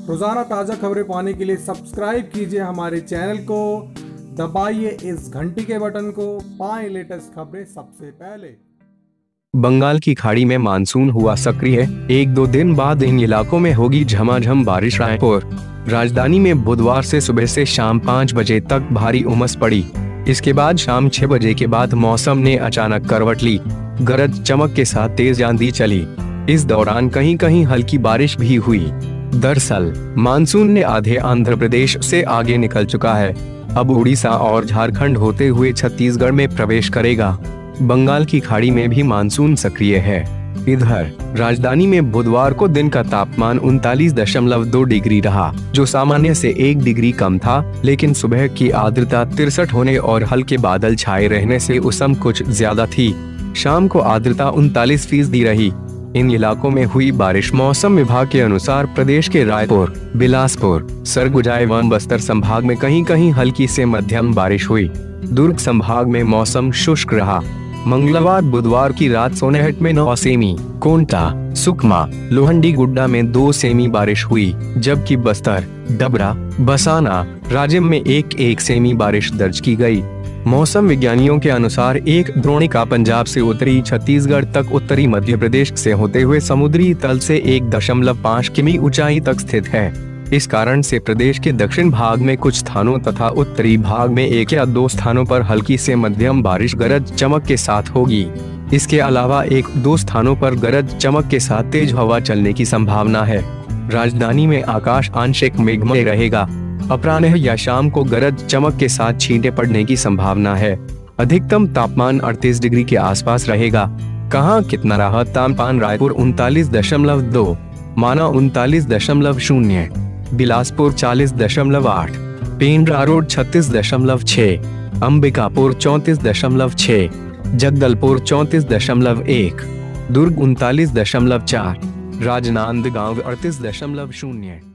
रोजाना ताज़ा खबरें पाने के लिए सब्सक्राइब कीजिए हमारे चैनल को, दबाइए इस घंटी के बटन को, पाएं लेटेस्ट खबरें सबसे पहले। बंगाल की खाड़ी में मानसून हुआ सक्रिय, एक दो दिन बाद इन इलाकों में होगी झमाझम बारिश। रायपुर राजधानी में बुधवार से सुबह से शाम 5 बजे तक भारी उमस पड़ी। इसके बाद शाम 6 बजे के बाद मौसम ने अचानक करवट ली। गरज चमक के साथ तेज आंधी चली। इस दौरान कहीं कहीं हल्की बारिश भी हुई। दरअसल मानसून ने आधे आंध्र प्रदेश से आगे निकल चुका है। अब उड़ीसा और झारखंड होते हुए छत्तीसगढ़ में प्रवेश करेगा। बंगाल की खाड़ी में भी मानसून सक्रिय है। इधर राजधानी में बुधवार को दिन का तापमान 39.2 डिग्री रहा, जो सामान्य से 1 डिग्री कम था, लेकिन सुबह की आर्द्रता 63 होने और हल्के बादल छाए रहने से उष्ण कुछ ज्यादा थी। शाम को आर्द्रता 39% रही। इन इलाकों में हुई बारिश। मौसम विभाग के अनुसार प्रदेश के रायपुर, बिलासपुर, सरगुजा एवं बस्तर संभाग में कहीं कहीं हल्की से मध्यम बारिश हुई। दुर्ग संभाग में मौसम शुष्क रहा। मंगलवार बुधवार की रात सोनेहट में 9 सेमी, कोंटा, सुकमा, लोहंडीगुड्डा में 2 सेमी बारिश हुई, जबकि बस्तर, डबरा, बसाना, राजिम में 1 सेमी बारिश दर्ज की गई। मौसम विज्ञानियों के अनुसार एक द्रोणिका पंजाब से उत्तरी छत्तीसगढ़ तक उत्तरी मध्य प्रदेश से होते हुए समुद्री तल से 1.5 किमी ऊंचाई तक स्थित है। इस कारण से प्रदेश के दक्षिण भाग में कुछ स्थानों तथा उत्तरी भाग में 1 या 2 स्थानों पर हल्की से मध्यम बारिश गरज चमक के साथ होगी। इसके अलावा 1-2 स्थानों पर गरज चमक के साथ तेज हवा चलने की संभावना है। राजधानी में आकाश आंशिक मेघमय रहेगा। अपराह्न या शाम को गरज चमक के साथ छींटे पड़ने की संभावना है। अधिकतम तापमान 38 डिग्री के आसपास रहेगा। कहाँ कितना रहा तापमान? रायपुर 39.2, माना 39.0, बिलासपुर 40.8, पेंड्रा रोड 36.6, अंबिकापुर 34.6, जगदलपुर 34.1, दुर्ग 39.4, राजनांदगांव 38.0।